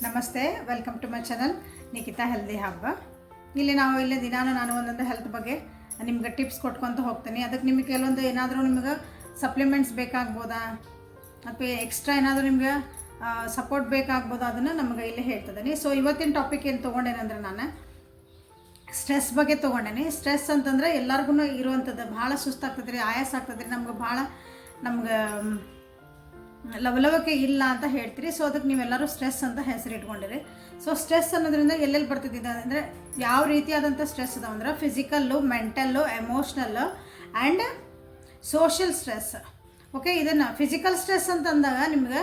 ನಮಸ್ತೆ, welcome to my channel Nikhita healthy ಹಬ್ಬ. ಇಲ್ಲಿ ದಿನಾನು ನಾನು ಒಂದೊಂದು ಹೆಲ್ತ್ ಬಗ್ಗೆ ನಿಮ್ಗೆ ಟಿಪ್ಸ್ ಕೊಟ್ಕೊತ ಹೋಗ್ತೀನಿ. ಅದಕ್ಕೆ ನಿಮಗೆ ಕೆಲವೊಂದು ಏನಾದರೂ ನಿಮ್ಗೆ ಸಪ್ಲಿಮೆಂಟ್ಸ್ ಬೇಕಾಗ್ಬೋದಾ ಅಥವಾ ಎಕ್ಸ್ಟ್ರಾ ಏನಾದರೂ ನಿಮ್ಗೆ ಸಪೋರ್ಟ್ ಬೇಕಾಗ್ಬೋದಾ ಅದನ್ನು ನಮಗೆ ಇಲ್ಲಿ ಹೇಳ್ತಿದ್ದೀನಿ. ಸೊ ಇವತ್ತಿನ ಟಾಪಿಕ್ ಏನು ತೊಗೊಂಡೇನೆಂದ್ರೆ ನಾನು ಸ್ಟ್ರೆಸ್ ಬಗ್ಗೆ ತೊಗೊಂಡೇನಿ. ಸ್ಟ್ರೆಸ್ ಅಂತಂದರೆ ಎಲ್ಲರಿಗೂ ಇರುವಂಥದ್ದು. ಭಾಳ ಸುಸ್ತಾಗ್ತದೆ ರೀ, ಆಯಾಸ ಆಗ್ತದೆ ರೀ, ನಮ್ಗೆ ಲವಲವಿಕೆ ಇಲ್ಲ ಅಂತ ಹೇಳ್ತೀರಿ. ಸೊ ಅದಕ್ಕೆ ನೀವೆಲ್ಲರೂ ಸ್ಟ್ರೆಸ್ ಅಂತ ಹೆಸರು ಇಟ್ಕೊಂಡಿರಿ. ಸೊ ಸ್ಟ್ರೆಸ್ ಅನ್ನೋದ್ರಿಂದ ಎಲ್ಲೆಲ್ಲಿ ಬರ್ತಿದ್ದಿದೆ ಅಂದರೆ ಯಾವ ರೀತಿಯಾದಂಥ ಸ್ಟ್ರೆಸ್ ಅದಾವ ಅಂದ್ರೆ physical, mental, emotional and social stress. Okay, ಇದನ್ನು ಫಿಸಿಕಲ್ ಸ್ಟ್ರೆಸ್ ಅಂತಂದಾಗ ನಿಮ್ಗೆ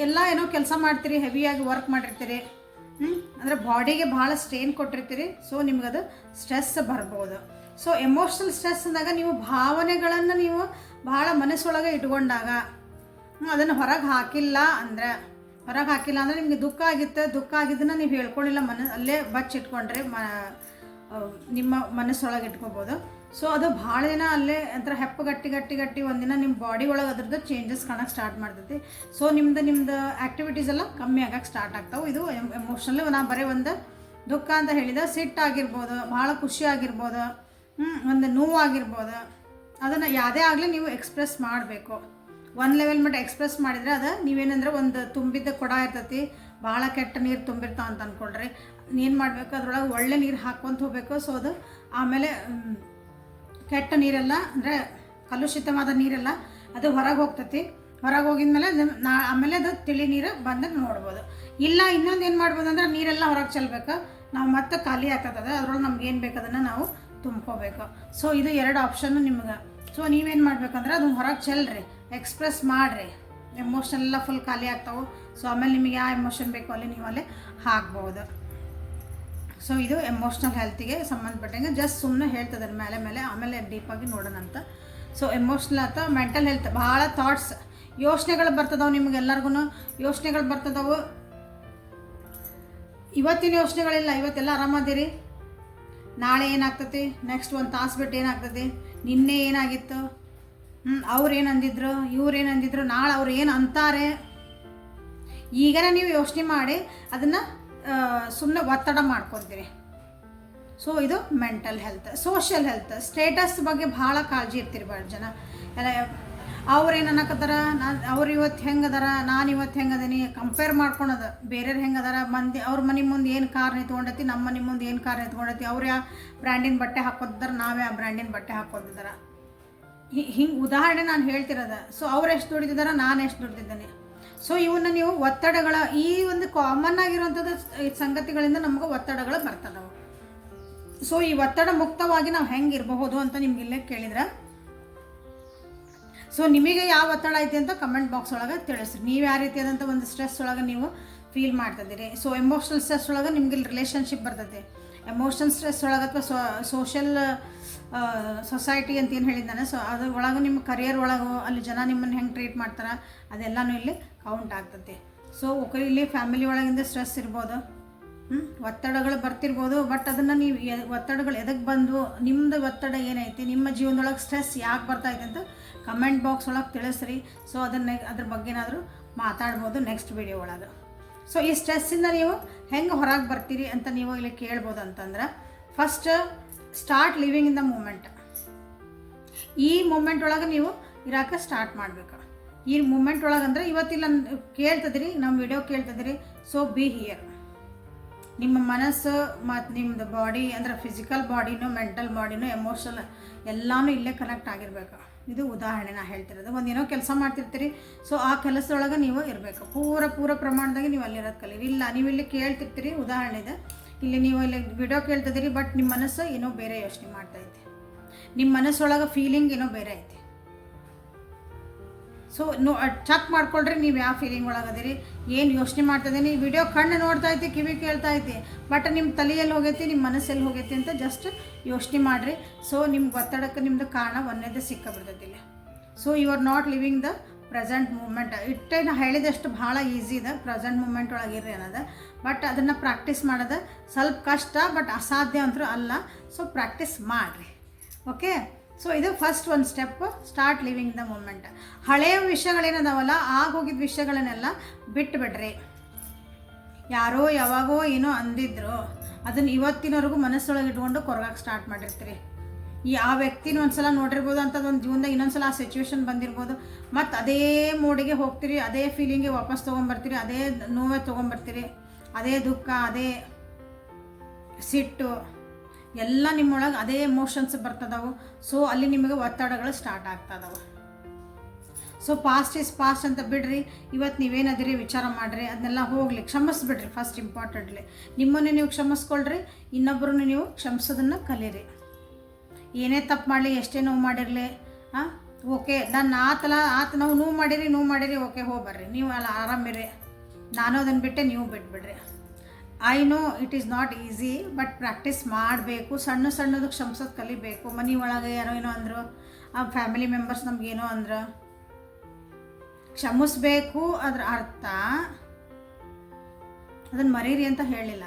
ಎಲ್ಲ ಏನೋ ಕೆಲಸ ಮಾಡ್ತೀರಿ, ಹೆವಿಯಾಗಿ ವರ್ಕ್ ಮಾಡಿರ್ತೀರಿ, ಅಂದರೆ ಬಾಡಿಗೆ ಭಾಳ ಸ್ಟ್ರೇನ್ ಕೊಟ್ಟಿರ್ತೀರಿ. ಸೊ ನಿಮ್ಗದು ಸ್ಟ್ರೆಸ್ ಬರ್ಬೋದು. ಸೊ ಎಮೋಷ್ನಲ್ ಸ್ಟ್ರೆಸ್ ಅಂದಾಗ ನೀವು ಭಾವನೆಗಳನ್ನು ನೀವು ಭಾಳ ಮನಸ್ಸೊಳಗೆ ಇಟ್ಕೊಂಡಾಗ ಅದನ್ನು ಹೊರಗೆ ಹಾಕಿಲ್ಲ ಅಂದರೆ ನಿಮಗೆ ದುಃಖ ಆಗಿದ್ದನ್ನು ನೀವು ಹೇಳ್ಕೊಂಡಿಲ್ಲ, ಅಲ್ಲೇ ಬಚ್ಚಿಟ್ಕೊಂಡ್ರೆ ನಿಮ್ಮ ಮನಸ್ಸೊಳಗೆ ಇಟ್ಕೋಬೋದು. ಸೊ ಅದು ಭಾಳ ದಿನ ಅಲ್ಲೇ ಒಂಥರ ಹೆಪ್ಪು ಗಟ್ಟಿ ಒಂದಿನ ನಿಮ್ಮ ಬಾಡಿ ಒಳಗೆ ಅದ್ರದ್ದು ಚೇಂಜಸ್ ಕಾಣೋಕ್ಕೆ ಸ್ಟಾರ್ಟ್ ಮಾಡ್ತೈತಿ. ಸೊ ನಿಮ್ಮದು ಆ್ಯಕ್ಟಿವಿಟೀಸ್ ಎಲ್ಲ ಕಮ್ಮಿ ಆಗೋಕ್ಕೆ ಸ್ಟಾರ್ಟ್ ಆಗ್ತಾವೆ. ಇದು ಎಮೋಷ್ನಲಿ ನಾನು ಬರೀ ಒಂದು ದುಃಖ ಅಂತ ಹೇಳಿದ ಸಿಟ್ಟಾಗಿರ್ಬೋದು, ಭಾಳ ಖುಷಿ ಆಗಿರ್ಬೋದು, ಒಂದು ನೋವಾಗಿರ್ಬೋದು, ಅದನ್ನು ಯಾವುದೇ ಆಗಲಿ ನೀವು ಎಕ್ಸ್ಪ್ರೆಸ್ ಮಾಡಬೇಕು. ಒಂದು ಲೆವೆಲ್ ಮಟ್ಟ ಎಕ್ಸ್ಪ್ರೆಸ್ ಮಾಡಿದರೆ ಅದು ನೀವೇನಂದ್ರೆ ಒಂದು ತುಂಬಿದ್ದ ಕೊಡ ಇರ್ತೈತಿ, ಭಾಳ ಕೆಟ್ಟ ನೀರು ತುಂಬಿರ್ತಾವ ಅಂತ ಅಂದ್ಕೊಳ್ರಿ. ಏನು ಮಾಡಬೇಕು, ಅದ್ರೊಳಗೆ ಒಳ್ಳೆ ನೀರು ಹಾಕ್ಕೊಂತ ಹೋಗಬೇಕು. ಸೊ ಅದು ಆಮೇಲೆ ಕೆಟ್ಟ ನೀರೆಲ್ಲ ಅಂದರೆ ಕಲುಷಿತವಾದ ನೀರೆಲ್ಲ ಅದು ಹೊರಗೆ ಹೋಗ್ತೈತಿ. ಹೊರಗೆ ಹೋಗಿದ್ಮೇಲೆ ಆಮೇಲೆ ಅದು ತಿಳಿ ನೀರು ಬಂದಾಗ ನೋಡ್ಬೋದು. ಇಲ್ಲ ಇನ್ನೊಂದು ಏನು ಮಾಡ್ಬೋದು ಅಂದ್ರೆ ನೀರೆಲ್ಲ ಹೊರಗೆ ಚೆಲ್ಬೇಕು, ನಾವು ಮತ್ತೆ ಖಾಲಿ ಆಗ್ತದೆ, ಅದ್ರೊಳಗೆ ನಮ್ಗೆ ಏನು ಬೇಕು ಅದನ್ನು ನಾವು ತುಂಬ್ಕೋಬೇಕು. ಸೊ ಇದು ಎರಡು ಆಪ್ಷನ್ನು ನಿಮ್ಗೆ. ಸೊ ನೀವೇನು ಮಾಡ್ಬೇಕಂದ್ರೆ ಅದನ್ನು ಹೊರಗೆ ಚೆಲ್ರಿ, ಎಕ್ಸ್ಪ್ರೆಸ್ ಮಾಡಿರಿ. ಎಮೋಷನ್ ಎಲ್ಲ ಫುಲ್ ಖಾಲಿ ಆಗ್ತಾವೆ. ಸೊ ಆಮೇಲೆ ನಿಮಗೆ ಯಾವ ಎಮೋಷನ್ ಬೇಕೋ ಅಲ್ಲಿ ನೀವು ಅಲ್ಲಿ ಹಾಕ್ಬೋದು. ಸೊ ಇದು ಎಮೋಷ್ನಲ್ ಹೆಲ್ತಿಗೆ ಸಂಬಂಧಪಟ್ಟಂಗೆ ಜಸ್ಟ್ ಸುಮ್ಮನೆ ಹೇಳ್ತದೆ ಮೇಲೆ ಆಮೇಲೆ ಡೀಪಾಗಿ ನೋಡೋಣ ಅಂತ. ಸೊ ಎಮೋಷ್ನಲ್ ಅಥವಾ ಮೆಂಟಲ್ ಹೆಲ್ತ್ ಭಾಳ ಥಾಟ್ಸ್, ಯೋಚನೆಗಳು ಬರ್ತದವು. ನಿಮಗೆಲ್ಲರಿಗೂ ಯೋಚನೆಗಳು ಬರ್ತದವು. ಇವತ್ತಿನ ಯೋಚನೆಗಳಿಲ್ಲ, ಇವತ್ತೆಲ್ಲ ಆರಾಮದಿರಿ. ನಾಳೆ ಏನಾಗ್ತೈತಿ, ನೆಕ್ಸ್ಟ್ ಒಂದು ತಾಸು ಬಿಟ್ಟು ಏನಾಗ್ತೈತಿ, ನಿನ್ನೆ ಏನಾಗಿತ್ತು, ಅವ್ರು ಏನು ಅಂದಿದ್ರು, ಇವ್ರೇನು ಅಂದಿದ್ರು, ನಾಳೆ ಅವ್ರು ಏನು ಅಂತಾರೆ, ಈಗನೇ ನೀವು ಯೋಚನೆ ಮಾಡಿ ಅದನ್ನು ಸುಮ್ಮನೆ ಒತ್ತಡ ಮಾಡ್ಕೊತೀರಿ. ಸೊ ಇದು mental health. Social health, status ಬಗ್ಗೆ ಭಾಳ ಕಾಳಜಿ ಇರ್ತೀರಿ. ಭಾಳ ಜನ ಎಲ್ಲ ಅವ್ರೇನು ಅನ್ನಕತ್ತಾರ, ಅವ್ರು ಇವತ್ತು ಹೆಂಗದಾರ, ನಾನು ಇವತ್ತು ಹೆಂಗದೀನಿ ಕಂಪೇರ್ ಮಾಡ್ಕೊಳೋದು. ಬೇರೆಯವ್ರು ಹೆಂಗದಾರ, ಅವ್ರ ಮನೆ ಮುಂದೆ ಏನು ಕಾರ್ ನಿಂತ್ಕೊಂಡೈತಿ, ನಮ್ಮ ಮನೆ ಮುಂದೆ ಏನು ಕಾರ್ ನಿಂತ್ಕೊಂಡೈತಿ, ಅವ್ರು ಯಾವ ಬ್ರ್ಯಾಂಡಿನ ಬಟ್ಟೆ ಹಾಕೋತಿದ್ದಾರೆ, ನಾವೇ ಆ ಬ್ರ್ಯಾಂಡಿನ ಬಟ್ಟೆ ಹಾಕೋತಿದ್ದಾರೆ. ಹಿಂಗೆ ಉದಾಹರಣೆ ನಾನು ಹೇಳ್ತಿರೋದು. ಸೊ ಅವ್ರು ಎಷ್ಟು ದುಡಿದಿದ್ದಾರೆ, ನಾನು ಎಷ್ಟು ದುಡ್ದಿದ್ದೇನೆ. ಸೊ ಇವನ್ನ ನೀವು ಒತ್ತಡಗಳ ಈ ಒಂದು ಕಾಮನ್ ಆಗಿರುವಂಥದ್ದು ಸಂಗತಿಗಳಿಂದ ನಮ್ಗೆ ಒತ್ತಡಗಳು ಬರ್ತದವು. ಸೊ ಈ ಒತ್ತಡ ಮುಕ್ತವಾಗಿ ನಾವು ಹೆಂಗೆ ಇರಬಹುದು ಅಂತ ನಿಮ್ಗೆ ಇಲ್ಲೇ ಕೇಳಿದ್ರೆ, ಸೊ ನಿಮಗೆ ಯಾವ ಒತ್ತಡ ಐತಿ ಅಂತ ಕಮೆಂಟ್ ಬಾಕ್ಸ್ ಒಳಗೆ ತಿಳಿಸ್ರಿ. ನೀವು ಯಾವ ರೀತಿಯಾದಂಥ ಒಂದು ಸ್ಟ್ರೆಸ್ ಒಳಗೆ ನೀವು ಫೀಲ್ ಮಾಡ್ತಿದ್ದೀರಿ. ಸೊ ಎಮೋಷ್ನಲ್ ಸ್ಟ್ರೆಸ್ ಒಳಗೆ ನಿಮ್ಗೆ ಇಲ್ಲಿ ರಿಲೇಷನ್ಶಿಪ್ ಬರ್ತೈತಿ. ಎಮೋಷನಲ್ ಸ್ಟ್ರೆಸ್ ಒಳಗೆ ಅಥವಾ ಸೋಷಿಯಲ್ ಸೊಸೈಟಿ ಅಂತ ಏನು ಹೇಳಿದ್ದಾನೆ. ಸೊ ಅದ್ರ ಒಳಗೆ ನಿಮ್ಮ ಕರಿಯರ್ ಒಳಗೆ ಅಲ್ಲಿ ಜನ ನಿಮ್ಮನ್ನು ಹೆಂಗೆ ಟ್ರೀಟ್ ಮಾಡ್ತಾರೆ ಅದೆಲ್ಲನೂ ಇಲ್ಲಿ ಕೌಂಟ್ ಆಗ್ತೈತಿ. ಸೊ ಇಲ್ಲಿ ಫ್ಯಾಮಿಲಿ ಒಳಗಿಂದ ಸ್ಟ್ರೆಸ್ ಇರ್ಬೋದು, ಒತ್ತಡಗಳು ಬರ್ತಿರ್ಬೋದು. ಬಟ್ ಅದನ್ನು ನೀವು ಒತ್ತಡಗಳು ಎದಕ್ಕೆ ಬಂದು, ನಿಮ್ಮದು ಒತ್ತಡ ಏನೈತಿ, ನಿಮ್ಮ ಜೀವನದೊಳಗೆ ಸ್ಟ್ರೆಸ್ ಯಾಕೆ ಬರ್ತೈತೆ ಅಂತ ಕಮೆಂಟ್ ಬಾಕ್ಸ್ ಒಳಗೆ ತಿಳಿಸ್ರಿ. ಸೊ ಅದ್ರ ಬಗ್ಗೆ ಏನಾದರೂ ಮಾತಾಡ್ಬೋದು ನೆಕ್ಸ್ಟ್ ವಿಡಿಯೋ ಒಳಗೆ. ಸೊ ಈ ಸ್ಟ್ರೆಸ್ಸಿಂದ ನೀವು ಹೆಂಗೆ ಹೊರಗೆ ಬರ್ತೀರಿ ಅಂತ ನೀವು ಇಲ್ಲಿ ಕೇಳ್ಬೋದು. ಅಂತಂದ್ರೆ first start living in the moment. ಈ ಮೂಮೆಂಟ್ ಒಳಗೆ ನೀವು ಇರೋಕೆ ಸ್ಟಾರ್ಟ್ ಮಾಡಬೇಕು. ಈ ಮೂಮೆಂಟ್ ಒಳಗೆ ಅಂದರೆ ಇವತ್ತಿಲ್ಲ ಕೇಳ್ತದಿರಿ, ನಮ್ಮ ವಿಡಿಯೋ ಕೇಳ್ತದಿರಿ. So be here. ನಿಮ್ಮ ಮನಸ್ಸು ಮತ್ತು ನಿಮ್ಮದು ಬಾಡಿ ಅಂದರೆ ಫಿಸಿಕಲ್ ಬಾಡಿನೂ, ಮೆಂಟಲ್ ಬಾಡಿನೂ, ಎಮೋಷನಲ್ ಎಲ್ಲನೂ ಇಲ್ಲೇ ಕನೆಕ್ಟ್ ಆಗಿರಬೇಕು. ಇದು ಉದಾಹರಣೆ ನಾ ಹೇಳ್ತಿರೋದು. ಒಂದೇನೋ ಕೆಲಸ ಮಾಡ್ತಿರ್ತೀರಿ. ಸೊ ಆ ಕೆಲಸದೊಳಗೆ ನೀವು ಇರಬೇಕು. ಪೂರ ಪ್ರಮಾಣದಾಗೆ ನೀವು ಅಲ್ಲಿರೋದು ಕಲೀರಿ. ಇಲ್ಲ ನೀವು ಇಲ್ಲಿ ಕೇಳ್ತಿರ್ತೀರಿ, ಉದಾಹರಣೆ ಇದೆ. ಇಲ್ಲಿ ನೀವು ಇಲ್ಲಿ ವಿಡಿಯೋ ಕೇಳ್ತಿದ್ದೀರಿ, ಬಟ್ ನಿಮ್ಮ ಮನಸ್ಸು ಏನೋ ಬೇರೆ ಯೋಚನೆ ಮಾಡ್ತಾಯಿದೆ. ನಿಮ್ಮ ಮನಸ್ಸೊಳಗೆ ಫೀಲಿಂಗ್ ಏನೋ ಬೇರೆ ಐತಿ. ಸೊ ಚೆಕ್ ಮಾಡ್ಕೊಳ್ರಿ ನೀವು ಯಾವ ಫೀಲಿಂಗ್ ಒಳಗದಿರಿ, ಏನು ಯೋಚನೆ ಮಾಡ್ತಾಯಿದ್ದೀನಿ. ಈ ವಿಡಿಯೋ ಕಣ್ಣು ನೋಡ್ತಾ ಐತಿ, ಕಿವಿ ಕೇಳ್ತಾ ಐತಿ, ಬಟ್ ನಿಮ್ಮ ತಲೆಯಲ್ಲಿ ಹೋಗೈತಿ, ನಿಮ್ಮ ಮನಸ್ಸಲ್ಲಿ ಹೋಗೈತಿ ಅಂತ ಜಸ್ಟ್ ಯೋಚನೆ ಮಾಡಿರಿ. ಸೊ ನಿಮ್ಗೆ ಒತ್ತಡಕ್ಕೆ ನಿಮ್ಮದು ಕಾರಣ ಒಂದೇದೇ ಸಿಕ್ಕಿಬಿಡ್ತೈತಿಲ್ಲ. So you are not living the present moment. ನಾ ಹೇಳಿದಷ್ಟು ಭಾಳ ಈಸಿ ಇದೆ ಪ್ರೆಸೆಂಟ್ ಮೂಮೆಂಟ್ ಒಳಗಿರ್ರಿ ಅನ್ನೋದು. ಬಟ್ ಅದನ್ನು ಪ್ರಾಕ್ಟೀಸ್ ಮಾಡೋದು ಸ್ವಲ್ಪ ಕಷ್ಟ, ಬಟ್ ಅಸಾಧ್ಯ ಅಂತೂ ಅಲ್ಲ. ಸೊ ಪ್ರಾಕ್ಟೀಸ್ ಮಾಡಿರಿ. ಓಕೆ, ಸೊ ಇದು ಫಸ್ಟ್ ಒಂದು step, start living the moment. ಹಳೆಯ ವಿಷಯಗಳೇನದಾವಲ್ಲ, ಆಗೋಗಿದ್ದ ವಿಷಯಗಳನ್ನೆಲ್ಲ ಬಿಟ್ಟುಬಿಡ್ರಿ. ಯಾರೋ ಯಾವಾಗೋ ಏನೋ ಅಂದಿದ್ರು ಅದನ್ನು ಇವತ್ತಿನವರೆಗೂ ಮನಸ್ಸೊಳಗೆ ಇಟ್ಕೊಂಡು ಕೊರಗಕ್ಕೆ ಸ್ಟಾರ್ಟ್ ಮಾಡಿರ್ತೀರಿ. ಆ ವ್ಯಕ್ತಿನ ಒಂದು ಸಲ ನೋಡಿರ್ಬೋದು ಅಂಥದ್ದೊಂದು ಜೀವನದಾಗ ಇನ್ನೊಂದು ಸಲ ಆ ಸಿಚುವೇಶನ್ ಬಂದಿರ್ಬೋದು, ಮತ್ತು ಅದೇ ಮೋಡಿಗೆ ಹೋಗ್ತೀರಿ, ಅದೇ ಫೀಲಿಂಗ್ಗೆ ವಾಪಸ್ ತೊಗೊಂಬರ್ತೀರಿ, ಅದೇ ನೋವೇ ತೊಗೊಂಬರ್ತೀರಿ, ಅದೇ ದುಃಖ, ಅದೇ ಸಿಟ್ಟು ಎಲ್ಲ ನಿಮ್ಮೊಳಗೆ ಅದೇ ಎಮೋಷನ್ಸ್ ಬರ್ತದವು. ಸೊ ಅಲ್ಲಿ ನಿಮಗೆ ಒತ್ತಡಗಳು ಸ್ಟಾರ್ಟ್ ಆಗ್ತದವು. ಸೊ ಪಾಸ್ಟ್ ಈಸ್ ಪಾಸ್ಟ್ ಅಂತ ಬಿಡ್ರಿ. ಇವತ್ತು ನೀವೇನದಿರಿ ವಿಚಾರ ಮಾಡಿರಿ, ಅದನ್ನೆಲ್ಲ ಹೋಗಲಿ, ಕ್ಷಮಿಸ್ಬಿಡ್ರಿ. ಫಸ್ಟ್ ಇಂಪಾರ್ಟೆಂಟ್ಲಿ ನಿಮ್ಮನ್ನೇ ನೀವು ಕ್ಷಮಿಸ್ಕೊಳ್ರಿ, ಇನ್ನೊಬ್ಬರನ್ನು ನೀವು ಕ್ಷಮಿಸೋದನ್ನು ಕಲೀರಿ. ಏನೇ ತಪ್ಪು ಮಾಡಲಿ, ಎಷ್ಟೇ ನೋವು ಮಾಡಿರಲಿ, ಓಕೆ ನಾನು ಆತ ನೋವು ಮಾಡಿರಿ ಓಕೆ ಹೋಗ್ಬರ್ರಿ, ನೀವು ಅಲ್ಲ ಆರಾಮಿರಿ, ನಾನು ಅದನ್ನು ಬಿಟ್ಟೆ ನೀವು ಬಿಟ್ಬಿಡ್ರಿ. I know it is not easy, but practice ಮಾಡಬೇಕು. ಸಣ್ಣದು ಕ್ಷಮಿಸೋದು ಕಲಿಬೇಕು. ಮನೆ ಒಳಗೆ ಯಾರೋ ಏನೋ ಅಂದರು, ಆ ಫ್ಯಾಮಿಲಿ ಮೆಂಬರ್ಸ್ ನಮಗೇನೋ ಅಂದ್ರೆ ಕ್ಷಮಿಸ್ಬೇಕು. ಅದ್ರ ಅರ್ಥ ಅದನ್ನು ಮರೀರಿ ಅಂತ ಹೇಳಿಲ್ಲ.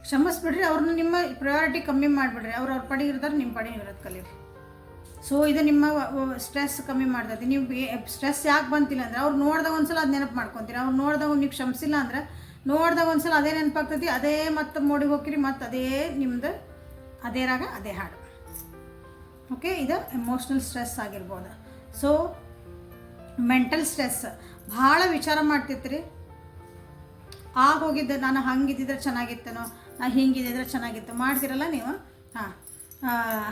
ಕ್ಷಮಿಸ್ಬಿಡ್ರಿ, ಅವ್ರನ್ನ ನಿಮ್ಮ ಪ್ರಯಾರಿಟಿ ಕಮ್ಮಿ ಮಾಡಿಬಿಡ್ರಿ. ಅವ್ರ ಪಡಿಗೆ ಇರ್ತಾರೆ, ನಿಮ್ಮ ಪಡಿ ಇರೋದು ಕಲೀರಿ. ಸೊ ಇದು ನಿಮ್ಮ ಸ್ಟ್ರೆಸ್ ಕಮ್ಮಿ ಮಾಡ್ತೈತಿ. ನೀವು ಸ್ಟ್ರೆಸ್ ಯಾಕೆ ಬಂತಿಲ್ಲ ಅಂದರೆ ಅವ್ರು ನೋಡಿದಾಗ ಒಂದ್ಸಲ ಅದು ನೆನಪು ಮಾಡ್ಕೊತೀರಿ. ಅವ್ರು ನೋಡಿದಾಗ ನೀವು ಕ್ಷಮಿಸಿಲ್ಲ ಅಂದ್ರೆ ನೋಡಿದಾಗ ಒಂದ್ಸಲ ಅದೇ ನೆನಪಾಗ್ತೈತಿ, ಅದೇ ಮತ್ತೆ ಮೋಡಿಗೆ ಹೋಗ್ತೀರಿ, ಮತ್ತು ಅದೇ ನಿಮ್ಮದು ಅದೇ ರಾಗ ಅದೇ ಹಾಡು. ಓಕೆ, ಇದು ಎಮೋಷ್ನಲ್ ಸ್ಟ್ರೆಸ್ ಆಗಿರ್ಬೋದು. ಸೊ ಮೆಂಟಲ್ ಸ್ಟ್ರೆಸ್ ಭಾಳ ವಿಚಾರ ಮಾಡ್ತಿರ್ತೀರಿ. ಹೋಗಿದ್ದೆ ನಾನು ಹಂಗಿದ್ದಿದ್ರೆ ಚೆನ್ನಾಗಿತ್ತೇನೋ, ನಾನು ಹಿಂಗಿದ್ದಿದ್ರೆ ಚೆನ್ನಾಗಿತ್ತು ಮಾಡ್ತಿರಲ್ಲ ನೀವು.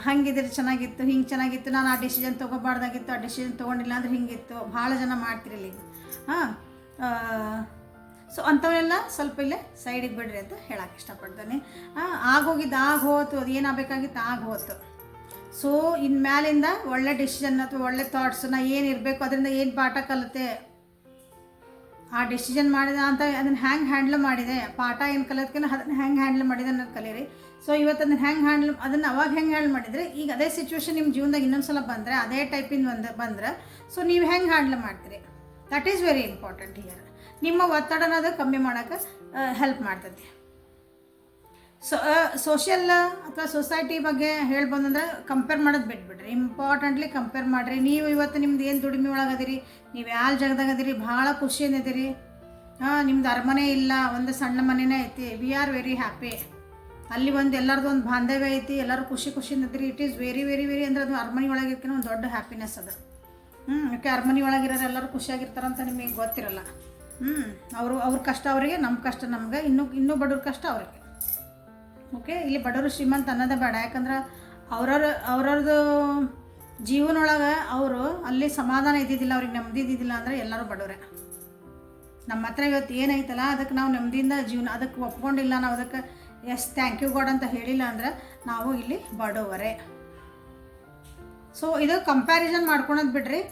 ಹಂಗಿದ್ರೆ ಚೆನ್ನಾಗಿತ್ತು, ಹಿಂಗೆ ಚೆನ್ನಾಗಿತ್ತು, ನಾನು ಆ ಡಿಸಿಷನ್ ತೊಗೋಬಾರ್ದಾಗಿತ್ತು, ಆ ಡಿಸಿಷನ್ ತೊಗೊಂಡಿಲ್ಲ ಅಂದ್ರೆ ಹಿಂಗಿತ್ತು, ಭಾಳ ಜನ ಮಾಡ್ತಿರಲ್ಲ ಈಗ. ಸೊ ಅಂಥವನ್ನೆಲ್ಲ ಸ್ವಲ್ಪ ಇಲ್ಲೇ ಸೈಡಿಗೆ ಬಿಡ್ರಿ ಅಂತ ಹೇಳಕ್ಕೆ ಇಷ್ಟಪಡ್ತಾನೆ. ಆಗೋಗಿದ್ದು ಹೋತು, ಅದು ಏನಾಗಬೇಕಾಗಿತ್ತು ಹೋತು. ಸೊ ಇನ್ಮೇಲಿಂದ ಒಳ್ಳೆ ಡಿಸಿಷನ್ ಅಥವಾ ಒಳ್ಳೆ ಥಾಟ್ಸ್ ನಾ ಏನಿರಬೇಕು, ಅದರಿಂದ ಏನು ಪಾಠ ಕಲಿತೆ, ಆ ಡಿಸಿಷನ್ ಮಾಡಿದ ಅಂತ ಅದನ್ನು ಹ್ಯಾಂಗೆ ಹ್ಯಾಂಡ್ಲ್ ಮಾಡಿದೆ, ಪಾಠ ಏನು ಕಲಿಯೋದಕ್ಕಿಂತ ಅದನ್ನು ಹೆಂಗೆ ಹ್ಯಾಂಡ್ಲ್ ಮಾಡಿದೆ ಅನ್ನೋದು ಕಲೀರಿ. ಸೊ ಇವತ್ತು ಅದನ್ನು ಅವಾಗ ಹೆಂಗೆ ಹ್ಯಾಂಡ್ಲ್ ಮಾಡಿದರೆ ಈಗ ಅದೇ ಸಿಚುವೇಶನ್ ನಿಮ್ಮ ಜೀವನದಾಗ ಇನ್ನೊಂದು ಸಲ ಬಂದರೆ, ಅದೇ ಟೈಪಿಂದ ಬಂದ್ರೆ ಸೊ ನೀವು ಹೆಂಗೆ ಹ್ಯಾಂಡ್ಲ್ ಮಾಡ್ತೀರಿ, that is very important here. ನಿಮ್ಮ ಒತ್ತಡನ ಅದು ಕಮ್ಮಿ ಮಾಡೋಕ್ಕೆ ಹೆಲ್ಪ್ ಮಾಡ್ತೈತಿ. ಸೋಷಿಯಲ್ ಅಥವಾ ಸೊಸೈಟಿ ಬಗ್ಗೆ ಹೇಳಿ ಬಂದಂದ್ರೆ ಕಂಪೇರ್ ಮಾಡೋದು ಬಿಟ್ಬಿಡ್ರಿ. ಇಂಪಾರ್ಟೆಂಟ್ಲಿ ಕಂಪೇರ್ ಮಾಡಿರಿ. ನೀವು ಇವತ್ತು ನಿಮ್ದು ಏನು ದುಡಿಮೆ ಒಳಗದಿರಿ, ನೀವು ಯಾವ ಜಾಗದಾಗ ಅದೀರಿ, ಭಾಳ ಖುಷಿಯನ್ನಿದ್ದೀರಿ. ನಿಮ್ದು ಅರಮನೆ ಇಲ್ಲ, ಒಂದು ಸಣ್ಣ ಮನೆಯೇ ಐತಿ, ವಿ ಆರ್ ವೆರಿ ಹ್ಯಾಪಿ. ಅಲ್ಲಿ ಎಲ್ಲರದ್ದು ಒಂದು ಬಾಂಧವ್ಯ ಐತಿ, ಎಲ್ಲರೂ ಖುಷಿಯಿಂದಿರಿ. It is very very very ಅಂದರೆ ಅದು ಅರಮನೆ ಒಳಗಿರ್ಕಿನ ಒಂದು ದೊಡ್ಡ ಹ್ಯಾಪಿನೆಸ್ ಅದು. ಯಾಕೆ ಅರಮನೆ ಒಳಗಿರೋರು ಎಲ್ಲರೂ ಖುಷಿಯಾಗಿರ್ತಾರಂತ ನಿಮಗೆ ಗೊತ್ತಿರಲ್ಲ. ಅವ್ರ ಕಷ್ಟ ಅವರಿಗೆ, ನಮ್ಮ ಕಷ್ಟ ನಮ್ಗೆ, ಇನ್ನೂ ಬಡವ್ರ ಕಷ್ಟ ಅವ್ರಿಗೆ. ಓಕೆ, ಇಲ್ಲಿ ಬಡವರು ಶ್ರೀಮಂತ ಅನ್ನೋದೇ ಬೇಡ. ಯಾಕಂದ್ರೆ ಅವ್ರವ್ರದ್ದು ಜೀವನೊಳಗೆ ಅವರು ಅಲ್ಲಿ ಸಮಾಧಾನ ಇದ್ದಿದ್ದಿಲ್ಲ, ಅವ್ರಿಗೆ ನೆಮ್ಮದಿ ಇದ್ದಿದ್ದಿಲ್ಲ ಅಂದರೆ ಎಲ್ಲರೂ ಬಡವರೇ. ನಮ್ಮ ಹತ್ರ ಇವತ್ತು ಏನೈತಲ್ಲ ಅದಕ್ಕೆ ನಾವು ನೆಮ್ಮದಿಯಿಂದ ಜೀವನ ಅದಕ್ಕೆ ಒಪ್ಕೊಂಡಿಲ್ಲ, ನಾವು ಅದಕ್ಕೆ ಎಸ್ ಥ್ಯಾಂಕ್ ಯು ಗಾಡ್ ಅಂತ ಹೇಳಿಲ್ಲ ಅಂದ್ರೆ ನಾವು ಇಲ್ಲಿ ಬಡವರೇ. ಸೊ ಇದು ಕಂಪ್ಯಾರಿಸನ್ ಮಾಡ್ಕೊಳೋದು ಬಿಡ್ರಿ.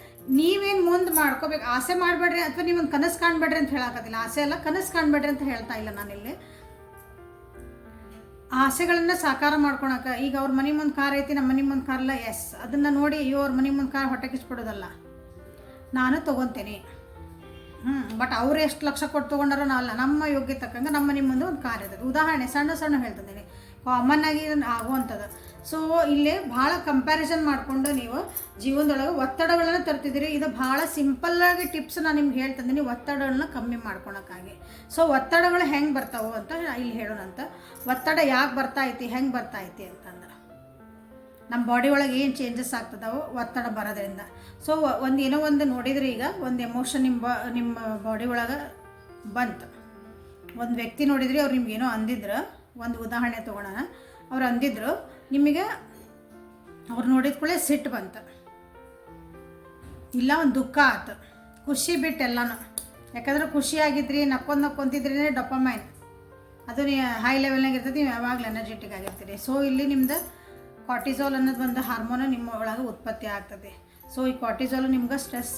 ನೀವೇನು ಮುಂದೆ ಮಾಡ್ಕೋಬೇಕು, ಆಸೆ ಮಾಡಬೇಡ್ರಿ ಅಥವಾ ನೀವೊಂದು ಕನಸು ಕಾಣಬೇಡ್ರಿ ಅಂತ ಹೇಳೋಕ್ಕತ್ತಿಲ್ಲ. ಆಸೆ ಎಲ್ಲ ಕನಸು ಕಾಣಬೇಡ್ರಿ ಅಂತ ಹೇಳ್ತಾ ಇಲ್ಲ ನಾನಿಲ್ಲಿ. ಆಸೆಗಳನ್ನು ಸಾಕಾರ ಮಾಡ್ಕೊಳಕ್ಕೆ ಈಗ ಅವ್ರ ಮನೆ ಮುಂದೆ ಕಾರ್ ಐತಿ, ನಮ್ಮ ಮನೆ ಮುಂದೆ ಕಾರ್ ಇಲ್ಲ, ಎಸ್ ಅದನ್ನು ನೋಡಿ ಅಯ್ಯೋ ಅವ್ರ ಮನೆ ಮುಂದೆ ಕಾರ್ ಹೊಟ್ಟೆಕಿಸ್ಬಿಡೋದಲ್ಲ, ನಾನು ತೊಗೊತೀನಿ. ಬಟ್ ಅವ್ರು ಎಷ್ಟು ಲಕ್ಷ ಕೊಟ್ಟು ತೊಗೊಂಡಾರೋ ನಾವಲ್ಲ, ನಮ್ಮ ಯೋಗ್ಯ ತಕ್ಕಂಗೆ ನಮ್ಮ ಮನೆ ಮುಂದೆ ಒಂದು ಕಾರ್ ಇರ್ತದೆ. ಉದಾಹರಣೆ ಸಣ್ಣ ಹೇಳ್ತಿದ್ದೀನಿ, ಕಾಮನ್ ಆಗಿ ಆಗುವಂಥದ್ದು. ಸೊ ಇಲ್ಲಿ ಭಾಳ ಕಂಪ್ಯಾರಿಸನ್ ಮಾಡಿಕೊಂಡು ನೀವು ಜೀವನದೊಳಗೆ ಒತ್ತಡಗಳನ್ನು ತರ್ತಿದ್ದೀರಿ. ಇದು ಭಾಳ ಸಿಂಪಲ್ಲಾಗಿ ಟಿಪ್ಸ್ ನಾನು ನಿಮ್ಗೆ ಹೇಳ್ತಿದ್ದೀನಿ, ಒತ್ತಡಗಳನ್ನ ಕಮ್ಮಿ ಮಾಡ್ಕೊಳಕ್ಕಾಗಿ. ಸೊ ಒತ್ತಡಗಳು ಹೆಂಗೆ ಬರ್ತಾವೋ ಅಂತ ಇಲ್ಲಿ ಹೇಳೋಣಂತ. ಒತ್ತಡ ಯಾಕೆ ಬರ್ತಾಯಿತಿ, ಹೆಂಗೆ ಬರ್ತಾಯಿತಿ ಅಂತಂದ್ರೆ ನಮ್ಮ ಬಾಡಿ ಒಳಗೆ ಏನು ಚೇಂಜಸ್ ಆಗ್ತದವೋ ಒತ್ತಡ ಬರೋದ್ರಿಂದ. ಸೊ ಏನೋ ಒಂದು ನೋಡಿದ್ರೆ ಈಗ ಒಂದು ಎಮೋಷನ್ ನಿಮ್ಮ ಬಾಡಿ ಒಳಗೆ ಬಂತು. ಒಂದು ವ್ಯಕ್ತಿ ನೋಡಿದ್ರಿ, ಅವ್ರು ನಿಮ್ಗೇನೋ ಅಂದಿದ್ರು, ಒಂದು ಉದಾಹರಣೆ ತೊಗೊಳೋಣ. ಅವ್ರು ಅಂದಿದ್ರು, ನಿಮಗೆ ಅವ್ರು ನೋಡಿದ ಕೂಡಲೇ ಸಿಟ್ಟು ಬಂತು, ಇಲ್ಲ ಒಂದು ದುಃಖ ಆಯ್ತು, ಖುಷಿ ಬಿಟ್ಟು ಎಲ್ಲನೂ. ಯಾಕಂದ್ರೆ ಖುಷಿಯಾಗಿದ್ರಿ, ನಕ್ಕೊಂತಿದ್ರಿ ಡೊಪಮೈನ್ ಅದು ಹೈ ಲೆವೆಲ್ನಾಗ ಇರ್ತದೆ, ನೀವು ಯಾವಾಗಲೂ ಎನರ್ಜೆಟಿಕ್ ಆಗಿರ್ತೀರಿ. ಸೊ ಇಲ್ಲಿ ನಿಮ್ದು ಕಾರ್ಟಿಸೋಲ್ ಅನ್ನೋದು ಒಂದು ಹಾರ್ಮೋನು ನಿಮ್ಮ ಒಳಗೆ ಉತ್ಪತ್ತಿ ಆಗ್ತದೆ. ಸೊ ಈ ಕಾರ್ಟಿಸೋಲು ನಿಮ್ಗೆ ಸ್ಟ್ರೆಸ್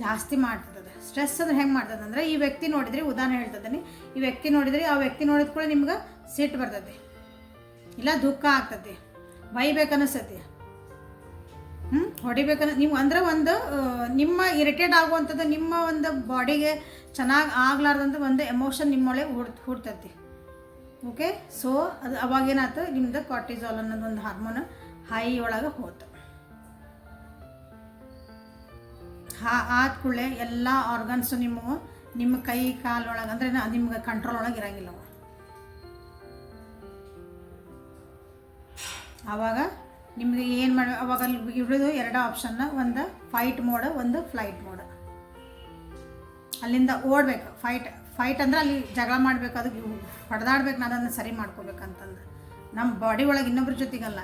ಜಾಸ್ತಿ ಮಾಡ್ತದೆ. ಸ್ಟ್ರೆಸ್ ಅಂದ್ರೆ ಹೆಂಗೆ ಮಾಡ್ತದೆ ಅಂದರೆ, ಈ ವ್ಯಕ್ತಿ ನೋಡಿದ್ರಿ, ಉದಾಹರಣೆ ಹೇಳ್ತಿದ್ದೀನಿ, ಈ ವ್ಯಕ್ತಿ ನೋಡಿದ್ರಿ, ಆ ವ್ಯಕ್ತಿ ನೋಡಿದ ಕೂಡ ನಿಮ್ಗೆ ಸಿಟ್ಟು ಬರ್ತದೆ, ಇಲ್ಲ ದುಃಖ ಆಗ್ತದೆ, ಬೈಬೇಕನ್ನಿಸ್ತೈತಿ, ಹೊಡಿಬೇಕನ್ನ ನೀವು ಅಂದ್ರೆ ಒಂದು ನಿಮ್ಮ ಇರಿಟೇಟ್ ಆಗುವಂಥದ್ದು, ನಿಮ್ಮ ಒಂದು ಬಾಡಿಗೆ ಚೆನ್ನಾಗಿ ಆಗ್ಲಾರ್ದಂಥ ಒಂದು ಎಮೋಷನ್ ನಿಮ್ಮೊಳಗೆ ಹುಡ್ತೈತಿ. ಓಕೆ, ಸೊ ಅದು ಅವಾಗೇನಾಯ್ತು, ನಿಮ್ದು ಕಾರ್ಟಿಸಾಲ್ ಅನ್ನೋದು ಒಂದು ಹಾರ್ಮೋನ್ ಹೈ ಒಳಗೆ ಹೋಯ್ತು. ಆದ ಕೂಡಲೇ ಎಲ್ಲ ಆರ್ಗನ್ಸು ನಿಮ್ಮ ಕೈ ಕಾಲು ಒಳಗೆ ಅಂದರೆ ನಿಮ್ಗೆ ಕಂಟ್ರೋಲ್ ಒಳಗೆ ಇರೋಂಗಿಲ್ಲ ಅವು. ಆವಾಗ ನಿಮಗೆ ಏನು ಮಾಡಿ ಅವಾಗ ಅಲ್ಲಿ ಇರೋದು 2 ಆಪ್ಷನ್ನ, ಒಂದು ಫೈಟ್ ಮೋಡ್, ಒಂದು ಫ್ಲೈಟ್ ಮೋಡ್. ಅಲ್ಲಿಂದ ಓಡಬೇಕು. ಫೈಟ್ ಅಂದರೆ ಅಲ್ಲಿ ಜಗಳ ಮಾಡಬೇಕು, ಅದಕ್ಕೆ ಹೊಡೆದಾಡ್ಬೇಕು, ನಾನು ಅದನ್ನು ಸರಿ ಮಾಡ್ಕೋಬೇಕಂತಂದು ನಮ್ಮ ಬಾಡಿ ಒಳಗೆ ಇನ್ನೊಬ್ರ ಜೊತೆಗಲ್ಲ.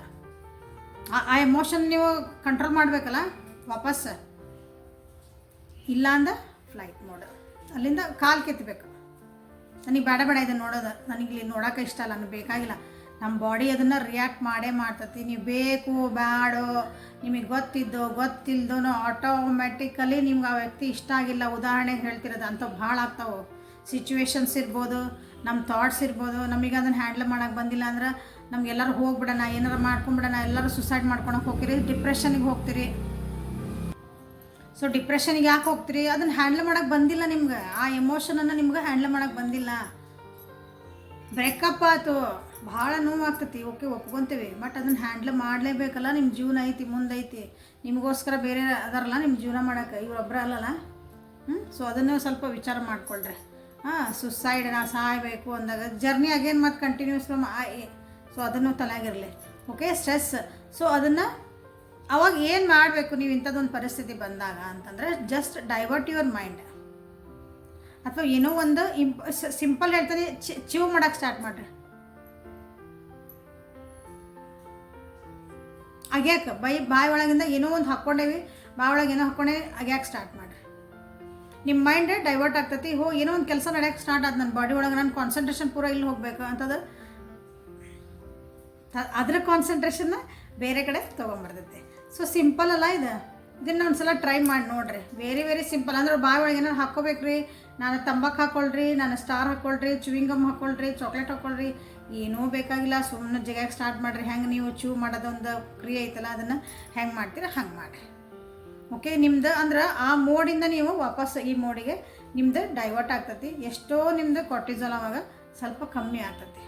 ಆ ಎಮೋಷನ್ ನೀವು ಕಂಟ್ರೋಲ್ ಮಾಡಬೇಕಲ್ಲ ವಾಪಸ್. ಇಲ್ಲ ಅಂದ್ರೆ ಫ್ಲೈಟ್ ಮೋಡ್, ಅಲ್ಲಿಂದ ಕಾಲು ಕೆತ್ತಬೇಕು. ನನಗೆ ಬೇಡ ಇದನ್ನು ನೋಡೋದು, ನನಗೆ ಇಲ್ಲಿ ನೋಡೋಕೆ ಇಷ್ಟ ಇಲ್ಲ, ನನಗೆ ಬೇಕಾಗಿಲ್ಲ. ನಮ್ಮ ಬಾಡಿ ಅದನ್ನು ರಿಯಾಕ್ಟ್ ಮಾಡೇ ಮಾಡ್ತತಿ. ನೀವು ಬೇಕು ಬೇಡೋ, ನಿಮಗೆ ಗೊತ್ತಿಲ್ದೋ ಆಟೋಮೆಟಿಕಲಿ ನಿಮ್ಗೆ ಆ ವ್ಯಕ್ತಿ ಇಷ್ಟ ಆಗಿಲ್ಲ. ಉದಾಹರಣೆಗೆ ಹೇಳ್ತಿರೋದು ಅಂಥವು ಭಾಳ ಆಗ್ತಾವೆ. ಸಿಚುವೇಶನ್ಸ್ ಇರ್ಬೋದು, ನಮ್ಮ ಥಾಟ್ಸ್ ಇರ್ಬೋದು. ನಮಗೆ ಅದನ್ನು ಹ್ಯಾಂಡ್ಲ್ ಮಾಡೋಕ್ಕೆ ಬಂದಿಲ್ಲ ಅಂದ್ರೆ ನಮಗೆಲ್ಲರೂ ಹೋಗ್ಬಿಡೋಣ, ಏನಾರು ಮಾಡ್ಕೊಂಬಿಡೋಣ, ಎಲ್ಲರೂ ಸುಸೈಡ್ ಮಾಡ್ಕೊಳಕ್ಕೆ ಹೋಗ್ತೀರಿ, ಡಿಪ್ರೆಷನಿಗೆ ಹೋಗ್ತೀರಿ. ಸೊ ಡಿಪ್ರೆಷನಿಗೆ ಯಾಕೆ ಹೋಗ್ತೀರಿ? ಅದನ್ನು ಹ್ಯಾಂಡ್ಲ್ ಮಾಡೋಕ್ಕೆ ಬಂದಿಲ್ಲ ನಿಮ್ಗೆ. ಆ ಎಮೋಷನನ್ನು ನಿಮ್ಗೆ ಹ್ಯಾಂಡ್ಲ್ ಮಾಡೋಕ್ಕೆ ಬಂದಿಲ್ಲ. ಬ್ರೇಕಪ್ ಆಯ್ತು, ಭಾಳ ನೋವಾಗ್ತೈತಿ, ಓಕೆ ಒಪ್ಕೊತೀವಿ. ಬಟ್ ಅದನ್ನು ಹ್ಯಾಂಡ್ಲ್ ಮಾಡಲೇಬೇಕಲ್ಲ. ನಿಮ್ಮ ಜೀವನ ಐತಿ, ಮುಂದೈತಿ, ನಿಮಗೋಸ್ಕರ ಬೇರೆ ಅದಾರಲ್ಲ ನಿಮ್ಮ ಜೀವನ ಮಾಡೋಕ್ಕೆ, ಇವರೊಬ್ಬರ ಅಲ್ಲಲ್ಲ. ಸೊ ಅದನ್ನು ಸ್ವಲ್ಪ ವಿಚಾರ ಮಾಡಿಕೊಳ್ರಿ. ಸುಸೈಡ್ ನಾ ಸಾಯಬೇಕು ಅಂದಾಗ ಜರ್ನಿ ಅಗೇನ್ ಮತ್ತು ಕಂಟಿನ್ಯೂಸ್ ಸೊ ಅದನ್ನು ತಲೆಯಾಗಿರಲಿ. Okay, stress. ಸೊ ಅದನ್ನು ಅವಾಗ ಏನು ಮಾಡಬೇಕು ನೀವು ಇಂಥದ್ದೊಂದು ಪರಿಸ್ಥಿತಿ ಬಂದಾಗ ಅಂತಂದರೆ, ಜಸ್ಟ್ ಡೈವರ್ಟ್ ಯುವರ್ ಮೈಂಡ್. ಅಥವಾ ಏನೋ ಒಂದು ಸಿಂಪಲ್ ಹೇಳ್ತೀನಿ, ಚೀವ್ ಮಾಡೋಕ್ಕೆ ಸ್ಟಾರ್ಟ್ ಮಾಡಿರಿ. ಅಗ್ಯಾಕೆ ಬಾಯಿ ಒಳಗಿಂದ ಏನೋ ಒಂದು ಹಾಕ್ಕೊಂಡೇವಿ, ಬಾಯಿ ಒಳಗೆ ಏನೋ ಹಾಕ್ಕೊಂಡೇವಿ, ಅಗ್ಯಾಕೆ ಸ್ಟಾರ್ಟ್ ಮಾಡಿರಿ. ನಿಮ್ಮ ಮೈಂಡ್ ಡೈವರ್ಟ್ ಆಗ್ತೈತಿ. ಏನೋ ಒಂದು ಕೆಲಸ ನಡೆಯೋಕ್ಕೆ ಸ್ಟಾರ್ಟ್ ಆದ, ನನ್ನ ಬಾಡಿ ಒಳಗೆ ನನ್ನ ಕಾನ್ಸಂಟ್ರೇಷನ್ ಪೂರ ಇಲ್ಲಿ ಹೋಗ್ಬೇಕು ಅಂತದ, ಅದರ ಕಾನ್ಸಂಟ್ರೇಷನ್ನ ಬೇರೆ ಕಡೆ ತೊಗೊಂಬರ್ತೈತಿ. ಸೊ ಸಿಂಪಲ್ ಅಲ್ಲ ಇದನ್ನು ಒಂದು ಸಲ ಟ್ರೈ ಮಾಡಿ ನೋಡಿರಿ. Very simple. ಅಂದ್ರೆ ಬಾಯಿ ಒಳಗೆ ಏನಾರು ಹಾಕ್ಕೋಬೇಕ್ರಿ, ನಾನು ತಂಬಾಕು ಹಾಕ್ಕೊಳ್ರಿ, ನಾನು ಸ್ಟಾರ್ ಹಾಕ್ಕೊಳ್ರಿ, ಚೂವಿಂಗ್ ಗಮ್ ಹಾಕ್ಕೊಳ್ರಿ, ಚಾಕ್ಲೇಟ್ ಹಾಕ್ಕೊಳ್ರಿ, ಏನೂ ಬೇಕಾಗಿಲ್ಲ. ಸುಮ್ಮನೆ ಜಗಕ್ಕೆ ಸ್ಟಾರ್ಟ್ ಮಾಡಿರಿ. ಹೆಂಗೆ ನೀವು ಚೂವ್ ಮಾಡೋದೊಂದು ಕ್ರಿಯೆ ಐತಲ್ಲ, ಅದನ್ನು ಹೆಂಗೆ ಮಾಡ್ತೀರ ಹಂಗೆ ಮಾಡಿರಿ. ಓಕೆ, ನಿಮ್ದು ಅಂದ್ರೆ ಆ ಮೋಡಿಂದ ನೀವು ವಾಪಸ್ ಈ ಮೋಡಿಗೆ ನಿಮ್ದು ಡೈವರ್ಟ್ ಆಗ್ತೈತಿ. ಎಷ್ಟೋ ನಿಮ್ದು ಕಾರ್ಟಿಸಾಲ್ ಅವಾಗ ಸ್ವಲ್ಪ ಕಮ್ಮಿ ಆಗ್ತೈತಿ.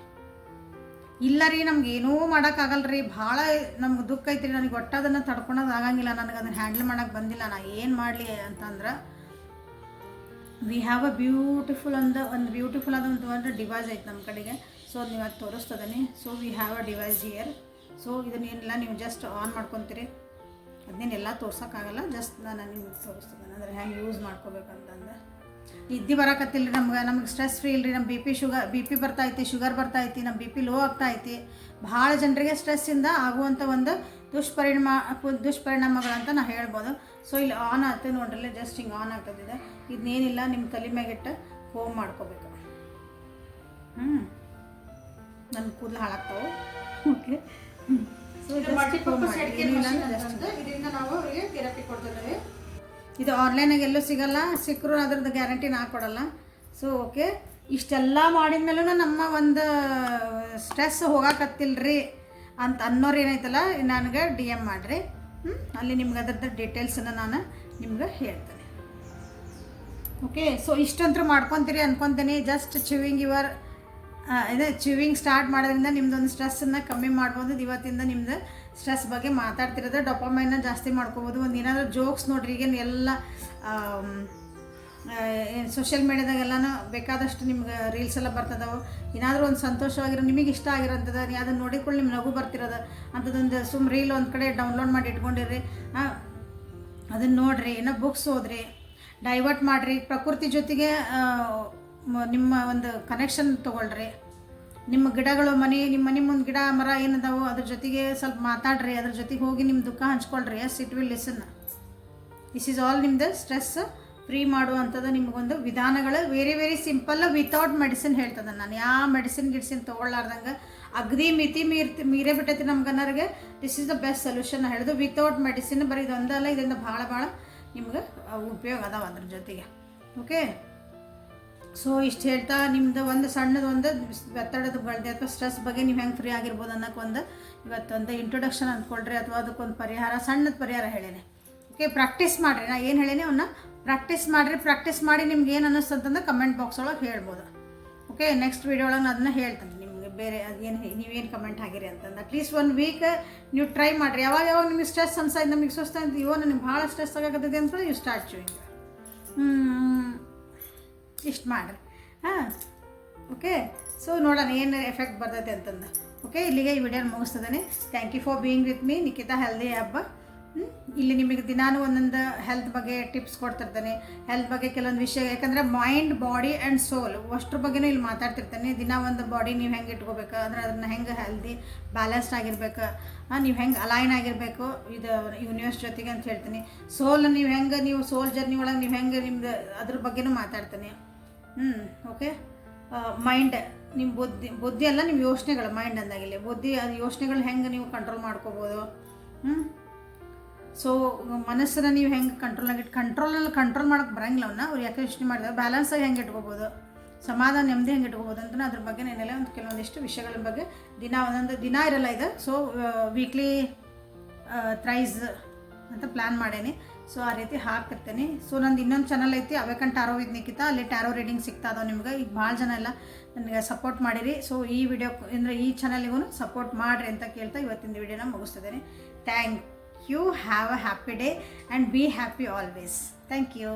ಇಲ್ಲ ರೀ ನಮ್ಗೆ ಏನೂ ಮಾಡೋಕ್ಕಾಗಲ್ಲ ರೀ, ಭಾಳ ನಮ್ಗೆ ದುಃಖ ಐತ್ರಿ, ನನಗೆ ಒಟ್ಟು ಅದನ್ನು ತಡ್ಕೊಳೋದು ಆಗಂಗಿಲ್ಲ, ನನಗೆ ಅದನ್ನು ಹ್ಯಾಂಡಲ್ ಮಾಡೋಕ್ಕೆ ಬಂದಿಲ್ಲ, ನಾ ಏನು ಮಾಡಲಿ ಅಂತಂದ್ರೆ, ವಿ ಹ್ಯಾವ್ ಅ ಬ್ಯೂಟಿಫುಲ್ ಒಂದು ಬ್ಯೂಟಿಫುಲ್ ಆದ ಒಂದು ಡಿವೈಸ್ ಐತೆ ನಮ್ಮ ಕಡೆಗೆ. ಸೊ ನೀವು ಅದು ತೋರಿಸ್ತದನಿ. So we have a device here. So ಇದನ್ನೇನಿಲ್ಲ, ನೀವು ಜಸ್ಟ್ ಆನ್ ಮಾಡ್ಕೊತೀರಿ. ಅದನ್ನೆಲ್ಲ ತೋರ್ಸೋಕ್ಕಾಗಲ್ಲ, ಜಸ್ಟ್ ನಾನು ನಿಮ್ಗೆ ತೋರಿಸ್ತೇನೆ ಅಂದರೆ ಹೆಂಗೆ ಯೂಸ್ ಮಾಡ್ಕೋಬೇಕಂತಂದ್ರೆ. ನಿದ್ದೆ ಬರೋಕತ್ತಿಲ್ಲ ರೀ, ನಮಗೆ ಸ್ಟ್ರೆಸ್ ಫ್ರೀ ಇಲ್ಲರಿ, ನಮ್ಮ ಬಿ ಪಿ ಬರ್ತೈತಿ, ಶುಗರ್ ಬರ್ತೈತಿ, ನಮ್ಮ ಬಿ ಪಿ ಲೋ ಆಗ್ತಾಯಿತಿ. ಭಾಳ ಜನರಿಗೆ ಸ್ಟ್ರೆಸ್ಸಿಂದ ಆಗುವಂಥ ಒಂದು ದುಷ್ಪರಿಣಾಮಗಳಂತ ನಾನು ಹೇಳ್ಬೋದು. ಸೊ ಇಲ್ಲಿ ಆನ್ ಆಗ್ತದೆ ನೋಡ್ರಿ, ಜಸ್ಟ್ ಹಿಂಗೆ ಆನ್ ಆಗ್ತದಿದೆ. ಇದನ್ನೇನಿಲ್ಲ, ನಿಮ್ಮ ತಲೆ ಮ್ಯಾಗಿಟ್ಟು ಹೋಮ್ ಮಾಡ್ಕೋಬೇಕು. ನನ್ನ ಕೂದಲು ಹಾಳಾಗ್ತಾವೆ. ಓಕೆ, ಸೊ ಇದರಿಂದ ನಾವು ಅವರಿಗೆ ಥೆರಪಿ ಕೊಡ್ತಿದ್ದೇವೆ. ಇದು ಆನ್ಲೈನಾಗ ಎಲ್ಲೂ ಸಿಗಲ್ಲ, ಸಿಕ್ಕರೂ ಅದ್ರದ್ದು ಗ್ಯಾರಂಟಿ ನಾ ಕೊಡಲ್ಲ. ಸೊ ಓಕೆ, ಇಷ್ಟೆಲ್ಲ ಮಾಡಿದ ಮೇಲೂ ನಮ್ಮ ಒಂದು ಸ್ಟ್ರೆಸ್ ಹೋಗಾಕತ್ತಿಲ್ರಿ ಅಂತ ಅನ್ನೋರು ಏನೈತಲ್ಲ, ನನಗೆ DM ಮಾಡಿರಿ. ಅಲ್ಲಿ ನಿಮ್ಗೆ ಅದ್ರದ್ದು ಡೀಟೇಲ್ಸನ್ನು ನಾನು ನಿಮ್ಗೆ ಹೇಳ್ತೇನೆ. ಓಕೆ, ಸೊ ಇಷ್ಟಂತೂ ಮಾಡ್ಕೊತೀರಿ ಅನ್ಕೊತೀನಿ. ಜಸ್ಟ್ ಚ್ಯೂವಿಂಗ್ ಸ್ಟಾರ್ಟ್ ಮಾಡೋದ್ರಿಂದ ನಿಮ್ದೊಂದು ಸ್ಟ್ರೆಸ್ಸನ್ನು ಕಮ್ಮಿ ಮಾಡ್ಬೋದು. ಇವತ್ತಿಂದ ನಿಮ್ದು ಸ್ಟ್ರೆಸ್ ಬಗ್ಗೆ ಮಾತಾಡ್ತಿರೋದು, ಡೊಪಾಮೈನ್ನ ಜಾಸ್ತಿ ಮಾಡ್ಕೋಬೋದು. ಒಂದು ಏನಾದರೂ ಜೋಕ್ಸ್ ನೋಡ್ರಿ, ಈಗೇನು ಎಲ್ಲ ಸೋಷಿಯಲ್ ಮೀಡ್ಯಾದಾಗೆಲ್ಲನೂ ಬೇಕಾದಷ್ಟು ನಿಮ್ಗೆ ರೀಲ್ಸ್ ಎಲ್ಲ ಬರ್ತದವು. ಏನಾದರೂ ಒಂದು ಸಂತೋಷವಾಗಿರೋ, ನಿಮಗೆ ಇಷ್ಟ ಆಗಿರೋಂಥದ್ದು, ನೀವು ಅದನ್ನು ನೋಡಿಕೊಂಡು ನಿಮ್ಗೆ ನಗು ಬರ್ತಿರೋದು ಅಂಥದ್ದೊಂದು ರೀಲ್ ಒಂದು ಕಡೆ ಡೌನ್ಲೋಡ್ ಮಾಡಿ ಇಟ್ಕೊಂಡಿರಿ. ಅದನ್ನು ನೋಡಿರಿ, ಏನೋ ಬುಕ್ಸ್ ಓದ್ರಿ, ಡೈವರ್ಟ್ ಮಾಡಿರಿ. ಪ್ರಕೃತಿ ಜೊತೆಗೆ ನಿಮ್ಮ ಒಂದು ಕನೆಕ್ಷನ್ ತೊಗೊಳ್ರಿ. ನಿಮ್ಮ ಗಿಡಗಳು ನಿಮ್ಮ ಮನೆ ಮುಂದೆ ಗಿಡ ಮರ ಏನದಾವು ಅದ್ರ ಜೊತೆಗೆ ಸ್ವಲ್ಪ ಮಾತಾಡ್ರಿ, ಅದ್ರ ಜೊತೆಗೆ ಹೋಗಿ ನಿಮ್ಮ ದುಃಖ ಹಂಚ್ಕೊಳ್ರಿ. It will listen. This is all ನಿಮ್ದು ಸ್ಟ್ರೆಸ್ ಫ್ರೀ ಮಾಡುವಂಥದ್ದು ನಿಮಗೊಂದು ವಿಧಾನಗಳು. ವೆರಿ ಸಿಂಪಲ್, ವಿತೌಟ್ ಮೆಡಿಸಿನ್ ಹೇಳ್ತದೆ ನಾನು. ಯಾವ ಗಿಡ್ಸಿನ್ ತೊಗೊಳ್ಳಾರ್ದಂಗೆ ಅಗದಿ ಮೀರೇ ಬಿಟ್ಟೈತಿ ನಮ್ಗನ್ನರಿಗೆ. This is the best solution ಹೇಳಿದು. ವಿತೌಟ್ ಮೆಡಿಸಿನ್ ಬರೀ ಇದೊಂದಲ್ಲ, ಇದರಿಂದ ಭಾಳ ನಿಮ್ಗೆ ಉಪಯೋಗ ಅದಾವ ಅದ್ರ ಜೊತೆಗೆ. ಓಕೆ, ಸೊ ಇಷ್ಟು ಹೇಳ್ತಾ ನಿಮ್ದು ಒಂದು ಸಣ್ಣದೊಂದು ಒತ್ತಡದ ಗಳ್ದೆ ಅಥವಾ ಸ್ಟ್ರೆಸ್ ಬಗ್ಗೆ ನೀವು ಹೆಂಗೆ ಫ್ರೀ ಆಗಿರ್ಬೋದು ಅನ್ನೋಕ್ಕೊಂದು ಇವತ್ತೊಂದು ಇಂಟ್ರೊಡಕ್ಷನ್ ಅಂದ್ಕೊಳ್ರಿ, ಅಥವಾ ಅದಕ್ಕೊಂದು ಸಣ್ಣದ ಪರಿಹಾರ ಹೇಳೇನೆ. ಓಕೆ, ಪ್ರಾಕ್ಟೀಸ್ ಮಾಡಿರಿ. ನಾ ಏನು ಹೇಳೀನಿ ಅವನ್ನ ಪ್ರಾಕ್ಟೀಸ್ ಮಾಡಿರಿ. ಪ್ರಾಕ್ಟೀಸ್ ಮಾಡಿ ನಿಮ್ಗೆ ಏನು ಅನ್ನಿಸ್ತಂತಂದ್ರೆ ಕಮೆಂಟ್ ಬಾಕ್ಸ್ ಒಳಗೆ ಹೇಳ್ಬೋದು. ಓಕೆ, ನೆಕ್ಸ್ಟ್ ವೀಡಿಯೋ ಒಳಗೆ ನಾನು ಅದನ್ನ ಹೇಳ್ತೇನೆ ನಿಮಗೆ, ಬೇರೆ ಅದೇನು ನೀವೇನು ಕಮೆಂಟ್ ಆಗಿರಿ ಅಂತಂದು. ಅಟ್ಲೀಸ್ಟ್ 1 ವೀಕ್ ನೀವು ಟ್ರೈ ಮಾಡಿರಿ. ಯಾವಾಗ ನಿಮಗೆ ಸ್ಟ್ರೆಸ್ ಅನ್ಸಾಯ್ತು, ನಮಗೆ ಸುಸ್ತಾಯ್ತು, ನನಗೆ ಭಾಳ ಸ್ಟ್ರೆಸ್ ಆಗಕತ್ತಿದೆ ಅಂತ ಯು ಸ್ಟಾರ್ಟ್ ಚೂಯಿಂಗ್. ಇಷ್ಟು ಮಾಡಿರಿ ಹಾಂ. ಓಕೆ, ಸೊ ನೋಡೋಣ ಏನು ಎಫೆಕ್ಟ್ ಬರ್ತೈತೆ ಅಂತಂದು. ಓಕೆ, ಇಲ್ಲಿಗೆ ಈ ವಿಡಿಯೋನ ಮುಗಿಸ್ತದೇನೆ. Thank you for being with me, Nikhita healthy ಹಬ್ಬ. ಇಲ್ಲಿ ನಿಮಗೆ ದಿನಾನು ಒಂದೊಂದು ಹೆಲ್ತ್ ಬಗ್ಗೆ ಟಿಪ್ಸ್ ಕೊಡ್ತಿರ್ತಾನೆ, ಹೆಲ್ತ್ ಬಗ್ಗೆ ಕೆಲವೊಂದು ವಿಷಯ. ಯಾಕಂದರೆ ಮೈಂಡ್, ಬಾಡಿ ಆ್ಯಂಡ್ ಸೋಲ್ ಅಷ್ಟ್ರ ಬಗ್ಗೆನೂ ಇಲ್ಲಿ ಮಾತಾಡ್ತಿರ್ತಾನೆ. ದಿನ ಒಂದು ಬಾಡಿ ನೀವು ಹೆಂಗೆ ಇಟ್ಕೋಬೇಕು ಅಂದರೆ ಅದನ್ನು ಹೆಂಗೆ ಹೆಲ್ದಿ ಬ್ಯಾಲೆನ್ಸ್ಡ್ ಆಗಿರ್ಬೇಕು, ನೀವು ಹೆಂಗೆ ಅಲೈನ್ ಆಗಿರಬೇಕು ಇದು ಯೂನಿವರ್ಸ್ ಜೊತೆಗೆ ಅಂತ ಹೇಳ್ತೀನಿ. ಸೋಲ್ ನೀವು ಹೆಂಗೆ, ನೀವು ಸೋಲ್ ಜರ್ನಿ ಒಳಗೆ ನೀವು ಹೆಂಗೆ ನಿಮ್ದು ಅದ್ರ ಬಗ್ಗೆನೂ ಮಾತಾಡ್ತೀನಿ. ಓಕೆ, ಮೈಂಡ್ ನಿಮ್ಮ ಬುದ್ಧಿ ಅಲ್ಲ, ನಿಮ್ಮ ಯೋಚನೆಗಳು ಮೈಂಡ್ ಅಂದಾಗಿಲ್ಲ ಬುದ್ಧಿ, ಅದು ಯೋಚನೆಗಳು ಹೆಂಗೆ ನೀವು ಕಂಟ್ರೋಲ್ ಮಾಡ್ಕೋಬೋದು. ಸೊ ಮನಸ್ಸನ್ನು ನೀವು ಹೆಂಗೆ ಕಂಟ್ರೋಲ್ ಮಾಡೋಕ್ಕೆ ಬರೋಂಗಿಲ್ಲ. ಅವ್ರು ಯಾಕೆ ಯೋಚನೆ ಮಾಡಿದ್ರೆ ಬ್ಯಾಲೆನ್ಸಾಗಿ ಹೆಂಗೆ ಇಟ್ಕೋಬೋದು, ಸಮಾಧಾನ ನೆಮ್ಮದಿ ಹೆಂಗೆ ಇಟ್ಕೋಬೋದು ಅಂತ ಅದ್ರ ಬಗ್ಗೆ ನೆನೆಲ್ಲ ಒಂದು ಕೆಲವೊಂದಿಷ್ಟು ವಿಷಯಗಳ ಬಗ್ಗೆ ಒಂದೊಂದು ದಿನ ಇರಲ್ಲ ಇದು. ಸೊ ವೀಕ್ಲಿ ಥ್ರೈಸ್ ಅಂತ ಪ್ಲ್ಯಾನ್ ಮಾಡೇನಿ. ಸೊ ಆ ರೀತಿ ಹಾಕ್ತಿರ್ತೇನೆ. ಸೊ ನಂದು ಇನ್ನೊಂದು ಚಾನಲ್ ಐತಿ, ಅವೇಕನ್ ಟ್ಯಾರೋ ವಿತ್ ನಿಖಿತಾ, ಅಲ್ಲಿ ಟ್ಯಾರೋ ರೀಡಿಂಗ್ ಸಿಗ್ತಾ ಇದಾವೆ ನಿಮ್ಗೆ. ಈಗ ಭಾಳ ಜನ ಎಲ್ಲ ನನಗೆ ಸಪೋರ್ಟ್ ಮಾಡಿರಿ. ಸೊ ಈ ವಿಡಿಯೋ ಅಂದರೆ ಈ ಚಾನಲ್ಗೂ ಸಪೋರ್ಟ್ ಮಾಡಿರಿ ಅಂತ ಕೇಳ್ತಾ ಇವತ್ತಿನ ವಿಡಿಯೋನ ಮುಗಿಸ್ತಿದ್ದೇನೆ. Thank you. Have a happy day and be happy always. Thank you.